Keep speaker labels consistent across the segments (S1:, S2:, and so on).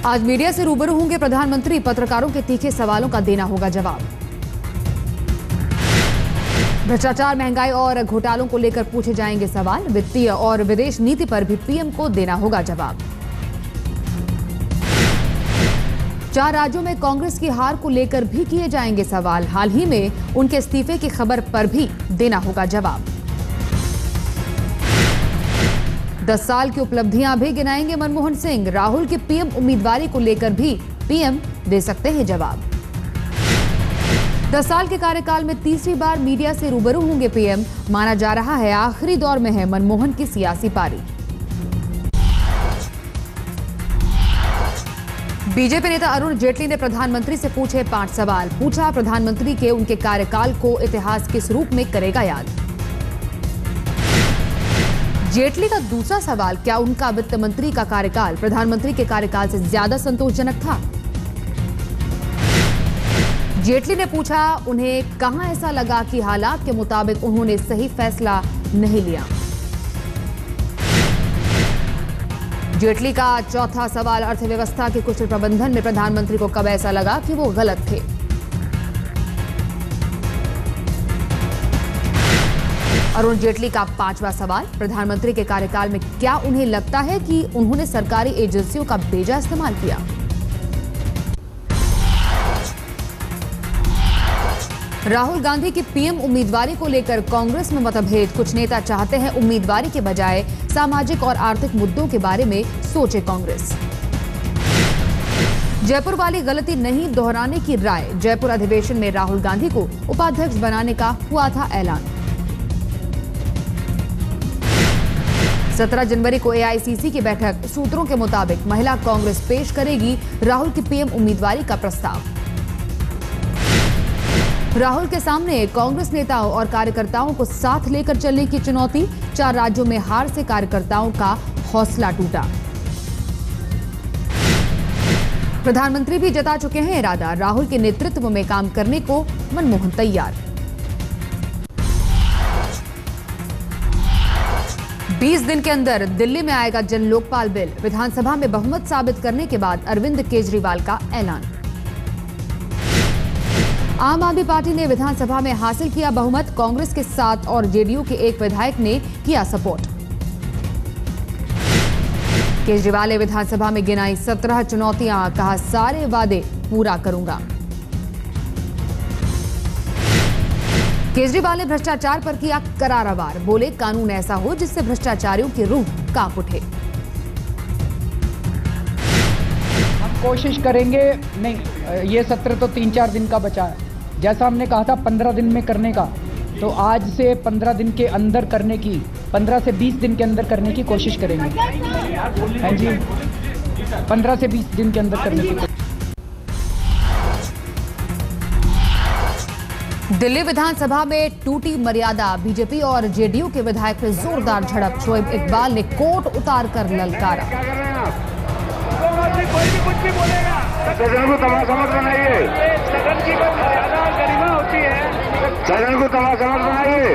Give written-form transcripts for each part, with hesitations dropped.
S1: आज मीडिया से रूबरू होंगे प्रधानमंत्री। पत्रकारों के तीखे सवालों का देना होगा जवाब। भ्रष्टाचार, महंगाई और घोटालों को लेकर पूछे जाएंगे सवाल। वित्तीय और विदेश नीति पर भी पीएम को देना होगा जवाब। 4 राज्यों में कांग्रेस की हार को लेकर भी किए जाएंगे सवाल। हाल ही में उनके इस्तीफे की खबर पर भी देना होगा जवाब। 10 साल की उपलब्धियां भी गिनाएंगे मनमोहन सिंह। राहुल की पीएम उम्मीदवारी को लेकर भी पीएम दे सकते हैं जवाब। 10 साल के कार्यकाल में तीसरी बार मीडिया से रूबरू होंगे पीएम। माना जा रहा है आखिरी दौर में है मनमोहन की सियासी पारी। बीजेपी नेता अरुण जेटली ने प्रधानमंत्री से पूछे 5 सवाल। पूछा, प्रधानमंत्री के उनके कार्यकाल को इतिहास किस रूप में करेगा याद। जेटली का दूसरा सवाल, क्या उनका वित्त मंत्री का कार्यकाल प्रधानमंत्री के कार्यकाल से ज्यादा संतोषजनक था। जेटली ने पूछा, उन्हें कहां ऐसा लगा कि हालात के मुताबिक उन्होंने सही फैसला नहीं लिया। जेटली का चौथा सवाल, अर्थव्यवस्था के कुशल प्रबंधन में प्रधानमंत्री को कब ऐसा लगा कि वो गलत थे। अरुण जेटली का 5वां सवाल, प्रधानमंत्री के कार्यकाल में क्या उन्हें लगता है कि उन्होंने सरकारी एजेंसियों का बेजा इस्तेमाल किया। राहुल गांधी की पीएम उम्मीदवारी को लेकर कांग्रेस में मतभेद। कुछ नेता चाहते हैं उम्मीदवारी के बजाय सामाजिक और आर्थिक मुद्दों के बारे में सोचे कांग्रेस। जयपुर वाली गलती नहीं दोहराने की राय। जयपुर अधिवेशन में राहुल गांधी को उपाध्यक्ष बनाने का हुआ था ऐलान। 17 जनवरी को एआईसीसी की बैठक। सूत्रों के मुताबिक महिला कांग्रेस पेश करेगी राहुल की पीएम उम्मीदवारी का प्रस्ताव। राहुल के सामने कांग्रेस नेताओं और कार्यकर्ताओं को साथ लेकर चलने की चुनौती। 4 राज्यों में हार से कार्यकर्ताओं का हौसला टूटा। प्रधानमंत्री भी जता चुके हैं इरादा। राहुल के नेतृत्व में काम करने को मनमोहन तैयार। 20 दिन के अंदर दिल्ली में आएगा जन लोकपाल बिल। विधानसभा में बहुमत साबित करने के बाद अरविंद केजरीवाल का ऐलान। आम आदमी पार्टी ने विधानसभा में हासिल किया बहुमत। कांग्रेस के 7 और जेडीयू के 1 विधायक ने किया सपोर्ट। केजरीवाल ने विधानसभा में गिनाई 17 चुनौतियां। कहा, सारे वादे पूरा करूंगा। केजरीवाल ने भ्रष्टाचार पर किया करारा वार। बोले, कानून ऐसा हो जिससे भ्रष्टाचारियों की रूह कांप उठे।
S2: कोशिश करेंगे। नहीं, ये सत्र तो 3-4 दिन का बचा है। जैसा हमने कहा था 15 दिन में करने का, तो आज से 15 दिन के अंदर करने की, 15 से 20 दिन के अंदर करने की कोशिश करेंगे। हाँ जी, 15 से 20 दिन के अंदर करने की।
S1: दिल्ली विधानसभा में टूटी मर्यादा। बीजेपी और जेडीयू के विधायक में जोरदार झड़प। शोएब इकबाल ने कोर्ट उतार कर ललकारा।
S3: कोई भी कुछ भी बोलेगा, सदन को तमाशा मत बनाइए। सदन की मर्यादा और गरिमा होती है। सदन को तमाशा मत बनाइए।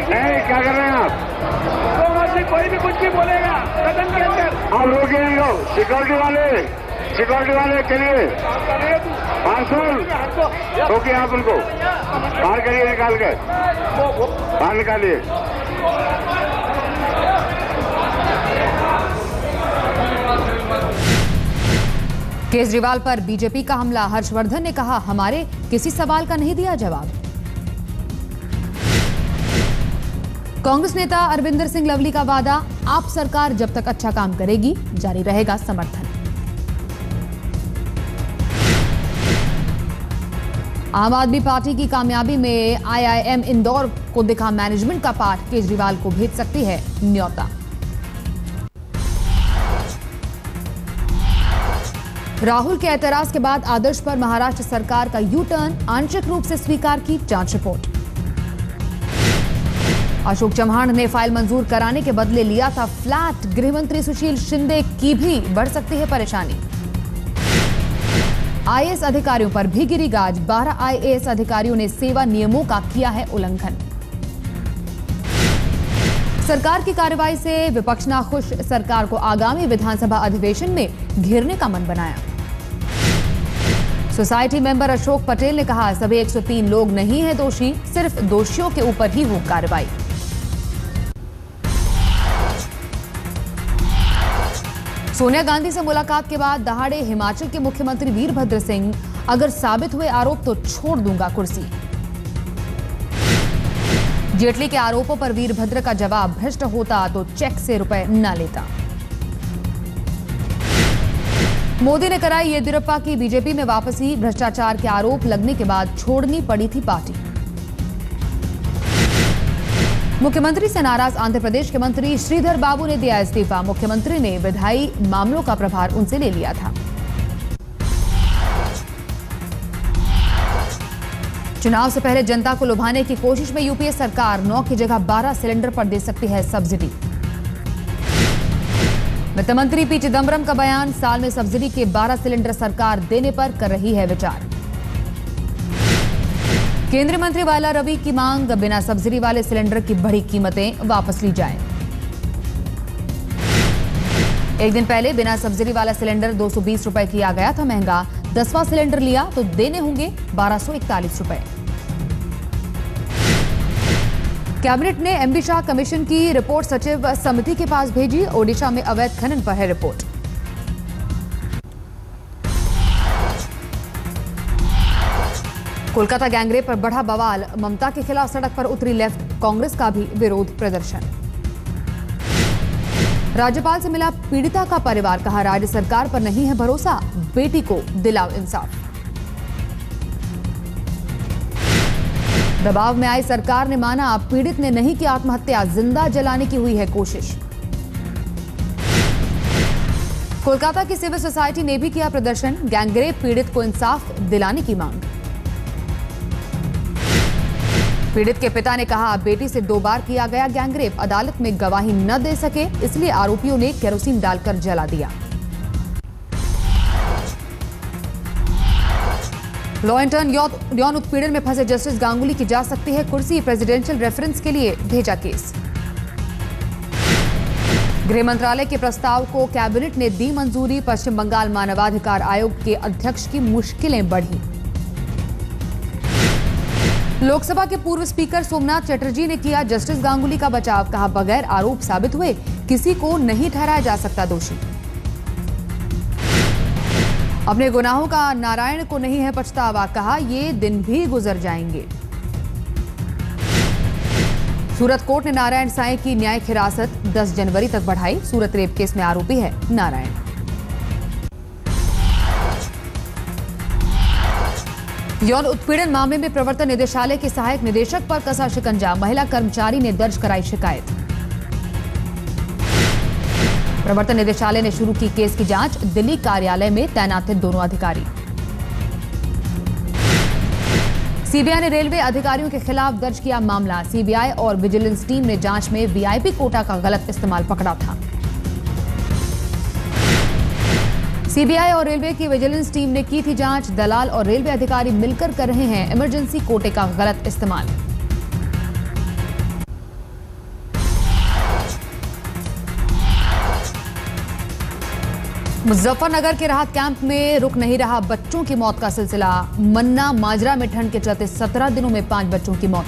S3: क्या कर रहे हैं आप? तो कोई भी कुछ भी बोलेगा सदन के अंदर, आप रोके नहीं हो। सिक्योरिटी वाले के लिए रोकिए आप उनको। बाहर करिए, निकाल कर बाहर निकालिए।
S1: केजरीवाल पर बीजेपी का हमला। हर्षवर्धन ने कहा, हमारे किसी सवाल का नहीं दिया जवाब। कांग्रेस नेता अरविंदर सिंह लवली का वादा, आप सरकार जब तक अच्छा काम करेगी जारी रहेगा समर्थन। आम आदमी पार्टी की कामयाबी में आईआईएम इंदौर को दिखा मैनेजमेंट का पाठ। केजरीवाल को भेज सकती है न्योता। राहुल के एतराज के बाद आदर्श पर महाराष्ट्र सरकार का यू टर्न। आंशिक रूप से स्वीकार की जांच रिपोर्ट। अशोक चव्हाण ने फाइल मंजूर कराने के बदले लिया था फ्लैट। गृहमंत्री सुशील शिंदे की भी बढ़ सकती है परेशानी। आईएएस अधिकारियों पर भी गिरी गाज। 12 आईएएस अधिकारियों ने सेवा नियमों का किया है उल्लंघन। सरकार की कार्रवाई से विपक्ष नाखुश, सरकार को आगामी विधानसभा अधिवेशन में घेरने का मन बनाया। सोसाइटी मेंबर अशोक पटेल ने कहा, सभी 103 लोग नहीं हैं दोषी, सिर्फ दोषियों के ऊपर ही हो कार्रवाई। सोनिया गांधी से मुलाकात के बाद दहाड़े हिमाचल के मुख्यमंत्री वीरभद्र सिंह, अगर साबित हुए आरोप तो छोड़ दूंगा कुर्सी। जेटली के आरोपों पर वीरभद्र का जवाब, भ्रष्ट होता तो चेक से रुपए न लेता। मोदी ने कराई येदियुरप्पा की बीजेपी में वापसी, भ्रष्टाचार के आरोप लगने के बाद छोड़नी पड़ी थी पार्टी। मुख्यमंत्री से नाराज आंध्र प्रदेश के मंत्री श्रीधर बाबू ने दिया इस्तीफा, मुख्यमंत्री ने विधायी मामलों का प्रभार उनसे ले लिया था। चुनाव से पहले जनता को लुभाने की कोशिश में यूपीए सरकार 9 की जगह 12 सिलेंडर पर दे सकती है सब्सिडी। वित्त मंत्री पी चिदम्बरम का बयान, साल में सब्सिडी के 12 सिलेंडर सरकार देने पर कर रही है विचार। केंद्रीय मंत्री वाला रवि की मांग, बिना सब्सिडी वाले सिलेंडर की बढ़ी कीमतें वापस ली जाए। एक दिन पहले बिना सब्सिडी वाला सिलेंडर 220 रुपए किया गया था महंगा, 10वां सिलेंडर लिया तो देने होंगे 1241 रुपए। कैबिनेट ने एमबी शाह कमीशन की रिपोर्ट सचिव समिति के पास भेजी, ओडिशा में अवैध खनन पर है रिपोर्ट। कोलकाता गैंगरेप पर बढ़ा बवाल, ममता के खिलाफ सड़क पर उतरी लेफ्ट, कांग्रेस का भी विरोध प्रदर्शन। राज्यपाल से मिला पीड़िता का परिवार, कहा राज्य सरकार पर नहीं है भरोसा, बेटी को दिलाओ इंसाफ। दबाव में आई सरकार ने माना, पीड़ित ने नहीं की आत्महत्या, जिंदा जलाने की हुई है कोशिश। कोलकाता की सिविल सोसाइटी ने भी किया प्रदर्शन, गैंगरेप पीड़ित को इंसाफ दिलाने की मांग। पीड़ित के पिता ने कहा, बेटी से 2 बार किया गया गैंगरेप, अदालत में गवाही न दे सके इसलिए आरोपियों ने केरोसिन डालकर जला दिया। लॉ एंड टर्न यौन उत्पीड़न में फंसे जस्टिस गांगुली की जा सकती है कुर्सी, प्रेसिडेंशियल रेफरेंस के लिए भेजा केस। गृह मंत्रालय के प्रस्ताव को कैबिनेट ने दी मंजूरी, पश्चिम बंगाल मानवाधिकार आयोग के अध्यक्ष की मुश्किलें बढ़ी। लोकसभा के पूर्व स्पीकर सोमनाथ चटर्जी ने किया जस्टिस गांगुली का बचाव, कहा बगैर आरोप साबित हुए किसी को नहीं ठहराया जा सकता दोषी। अपने गुनाहों का नारायण को नहीं है पछतावा, कहा ये दिन भी गुजर जाएंगे। सूरत कोर्ट ने नारायण साईं की न्यायिक हिरासत 10 जनवरी तक बढ़ाई, सूरत रेप केस में आरोपी है नारायण। यौन उत्पीड़न मामले में प्रवर्तन निदेशालय के सहायक निदेशक पर कसा शिकंजा, महिला कर्मचारी ने दर्ज कराई शिकायत। प्रवर्तन निदेशालय ने शुरू की केस की जांच, दिल्ली कार्यालय में तैनात थे दोनों अधिकारी। सीबीआई ने रेलवे अधिकारियों के खिलाफ दर्ज किया मामला, सीबीआई और विजिलेंस टीम ने जांच में वीआईपी कोटा का गलत इस्तेमाल पकड़ा था। सीबीआई और रेलवे की विजिलेंस टीम ने की थी जांच, दलाल और रेलवे अधिकारी मिलकर कर रहे हैं इमरजेंसी कोटे का गलत इस्तेमाल। मुजफ्फरनगर के राहत कैंप में रुक नहीं रहा बच्चों की मौत का सिलसिला, मन्ना माजरा में ठंड के चलते 17 दिनों में 5 बच्चों की मौत।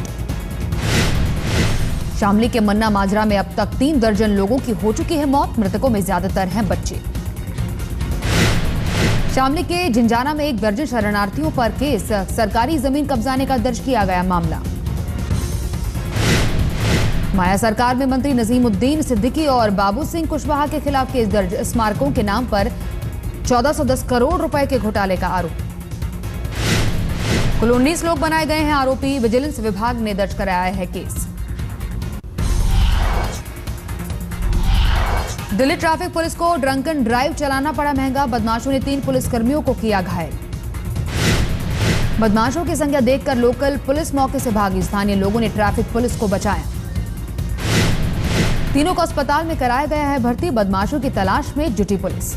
S1: शामली के मन्ना माजरा में अब तक 3 दर्जन लोगों की हो चुकी है मौत, मृतकों में ज्यादातर हैं बच्चे। शामली के झिंझाना में 1 दर्जन शरणार्थियों पर केस, सरकारी जमीन कब्जाने का दर्ज किया गया मामला। माया सरकार में मंत्री नजीमुद्दीन सिद्दीकी और बाबू सिंह कुशवाहा के खिलाफ केस दर्ज, स्मारकों के नाम पर 1410 करोड़ रुपए के घोटाले का आरोप। कुल 19 लोग बनाए गए हैं आरोपी, विजिलेंस विभाग ने दर्ज कराया है केस। दिल्ली ट्रैफिक पुलिस को ड्रंकन ड्राइव चलाना पड़ा महंगा, बदमाशों ने 3 पुलिसकर्मियों को किया घायल। बदमाशों की संख्या देखकर लोकल पुलिस मौके से भागी, स्थानीय लोगों ने ट्रैफिक पुलिस को बचाया। तीनों को अस्पताल में कराया गया है भर्ती, बदमाशों की तलाश में जुटी पुलिस।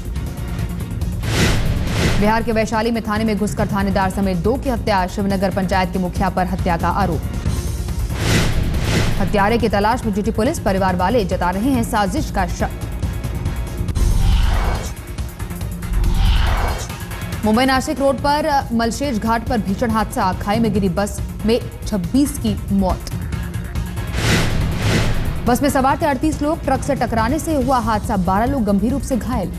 S1: बिहार के वैशाली में थाने में घुसकर थानेदार समेत 2 की हत्या, शिवनगर पंचायत के मुखिया पर हत्या का आरोप। हत्यारे की तलाश में जुटी पुलिस, परिवार वाले जता रहे हैं साजिश का शक। मुंबई नासिक रोड पर मलशेज घाट पर भीषण हादसा, खाई में गिरी बस में 26 की मौत। बस में सवार थे 38 लोग, ट्रक से टकराने से हुआ हादसा, 12 लोग गंभीर रूप से घायल।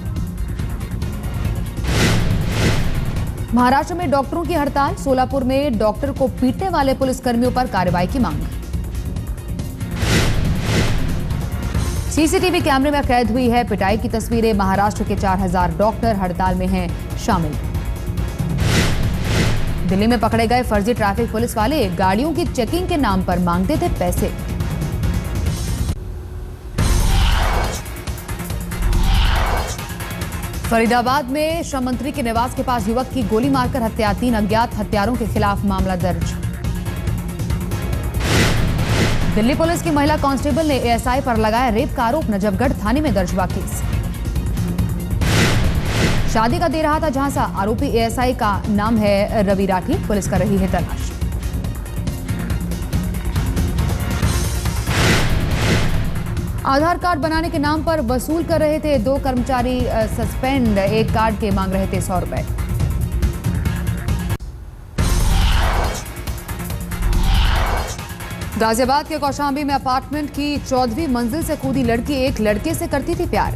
S1: महाराष्ट्र में डॉक्टरों की हड़ताल, सोलापुर में डॉक्टर को पीटने वाले पुलिसकर्मियों पर कार्रवाई की मांग। सीसीटीवी कैमरे में कैद हुई है पिटाई की तस्वीरें, महाराष्ट्र के 4000 डॉक्टर हड़ताल में हैं शामिल। दिल्ली में पकड़े गए फर्जी ट्रैफिक पुलिस वाले गाड़ियों की चेकिंग के नाम पर मांगते थे पैसे। फरीदाबाद में श्रम मंत्री के निवास के पास युवक की गोली मारकर हत्या, 3 अज्ञात हत्यारों के खिलाफ मामला दर्ज। दिल्ली पुलिस की महिला कांस्टेबल ने एएसआई पर लगाया रेप का आरोप, नजफगढ़ थाने में दर्ज हुआ केस। शादी का दे रहा था झांसा, आरोपी एएसआई का नाम है रवि राठी, पुलिस कर रही है तलाश। आधार कार्ड बनाने के नाम पर वसूल कर रहे थे 2 कर्मचारी सस्पेंड, एक कार्ड के मांग रहे थे 100 रुपए। गाजियाबाद के कौशांबी में अपार्टमेंट की 14वीं मंजिल से कूदी लड़की, एक लड़के से करती थी प्यार।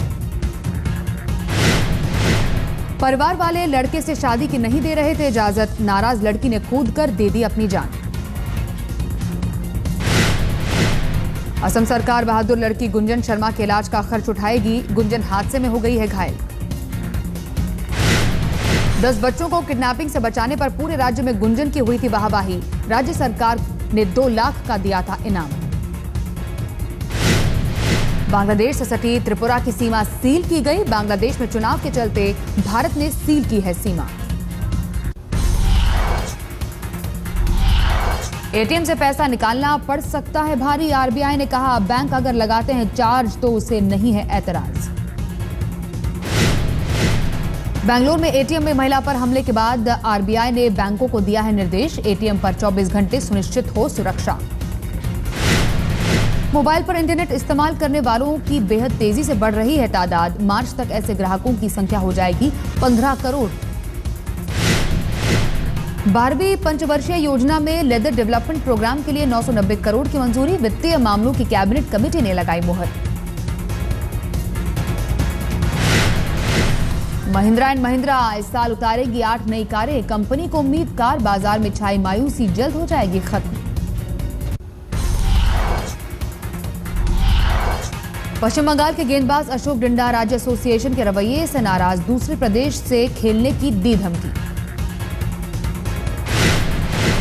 S1: परिवार वाले लड़के से शादी की नहीं दे रहे थे इजाजत, नाराज लड़की ने कूदकर दे दी अपनी जान। असम सरकार बहादुर लड़की गुंजन शर्मा के इलाज का खर्च उठाएगी, गुंजन हादसे में हो गई है घायल। 10 बच्चों को किडनैपिंग से बचाने पर पूरे राज्य में गुंजन की हुई थी वाहवाही, राज्य सरकार ने 2 लाख का दिया था इनाम। बांग्लादेश से सटी त्रिपुरा की सीमा सील की गई, बांग्लादेश में चुनाव के चलते भारत ने सील की है सीमा। एटीएम से पैसा निकालना पड़ सकता है भारी, आरबीआई ने कहा बैंक अगर लगाते हैं चार्ज तो उसे नहीं है ऐतराज। बेंगलुरु में एटीएम में महिला पर हमले के बाद आरबीआई ने बैंकों को दिया है निर्देश, एटीएम पर 24 घंटे सुनिश्चित हो सुरक्षा। मोबाइल पर इंटरनेट इस्तेमाल करने वालों की बेहद तेजी से बढ़ रही है तादाद, मार्च तक ऐसे ग्राहकों की संख्या हो जाएगी 15 करोड़। 12वीं पंचवर्षीय योजना में लेदर डेवलपमेंट प्रोग्राम के लिए 990 करोड़ की मंजूरी, वित्तीय मामलों की कैबिनेट कमेटी ने लगाई मुहर। महिंद्रा एंड महिंद्रा इस साल उतारेगी 8 नई कारें, कंपनी को उम्मीद कार बाजार में छाई मायूसी जल्द हो जाएगी खत्म। पश्चिम बंगाल के गेंदबाज अशोक डिंडा राज्य एसोसिएशन के रवैये से नाराज, दूसरे प्रदेश से खेलने की दी धमकी।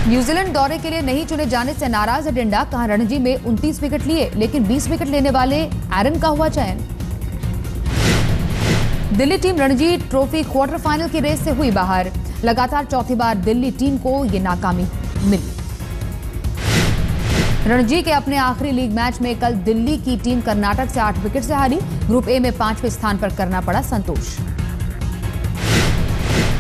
S1: न्यूजीलैंड दौरे के लिए नहीं चुने जाने से नाराज है डिंडा, कहा रणजी में 29 विकेट लिए लेकिन 20 विकेट लेने वाले एरन का हुआ चयन। Delhi team Ranji trophy quarter final की रेस से हुई बाहर, लगातार चौथी बार दिल्ली टीम को ये नाकामी मिली। रणजी के अपने आखिरी लीग मैच में कल दिल्ली की टीम कर्नाटक से 8 विकेट से हारी, ग्रुप ए में 5वें स्थान पर करना पड़ा संतोष।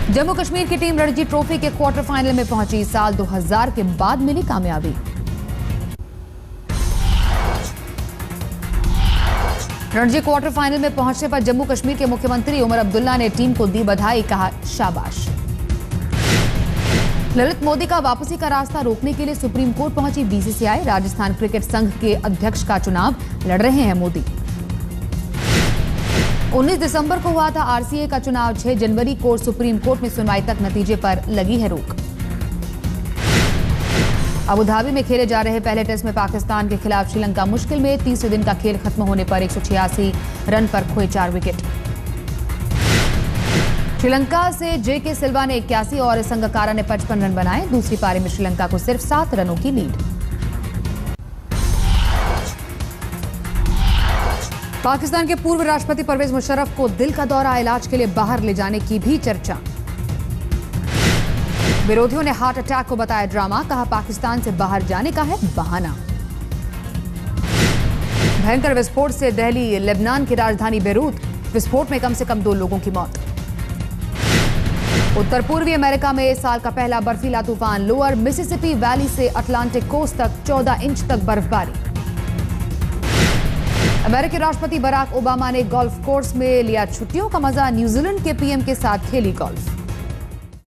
S1: जम्मू कश्मीर की टीम रणजी ट्रॉफी के क्वार्टर फाइनल में पहुंची, साल 2000 के बाद मिली कामयाबी। रणजी क्वार्टर फाइनल में पहुंचने पर जम्मू कश्मीर के मुख्यमंत्री उमर अब्दुल्ला ने टीम को दी बधाई, कहा शाबाश। ललित मोदी का वापसी का रास्ता रोकने के लिए सुप्रीम कोर्ट पहुंची बीसीसीआई, राजस्थान क्रिकेट संघ के अध्यक्ष का चुनाव लड़ रहे हैं मोदी। 19 दिसंबर को हुआ था आरसीए का चुनाव, 6 जनवरी को सुप्रीम कोर्ट में सुनवाई तक नतीजे पर लगी है रोक। अबुधाबी में खेले जा रहे पहले टेस्ट में पाकिस्तान के खिलाफ श्रीलंका मुश्किल में, तीसरे दिन का खेल खत्म होने पर 186 रन पर खोए 4 विकेट। श्रीलंका से जेके सिल्वा ने 81 और संगकारा ने 55 रन बनाए, दूसरी पारी में श्रीलंका को सिर्फ 7 रनों की लीड। पाकिस्तान के पूर्व राष्ट्रपति परवेज मुशर्रफ को दिल का दौरा, इलाज के लिए बाहर ले जाने की भी चर्चा। विरोधियों ने हार्ट अटैक को बताया ड्रामा, कहा पाकिस्तान से बाहर जाने का है बहाना। भयंकर विस्फोट से दिल्ली लेबनान की राजधानी बेरूत, विस्फोट में कम से कम 2 लोगों की मौत। उत्तर पूर्वी अमेरिका में इस साल का पहला बर्फीला तूफान, लोअर मिसिसिपी वैली से अटलांटिक कोस्ट तक 14 इंच तक बर्फबारी। अमेरिकी राष्ट्रपति बराक ओबामा ने गोल्फ कोर्स में लिया छुट्टियों का मजा, न्यूजीलैंड के पीएम के साथ खेली गोल्फ।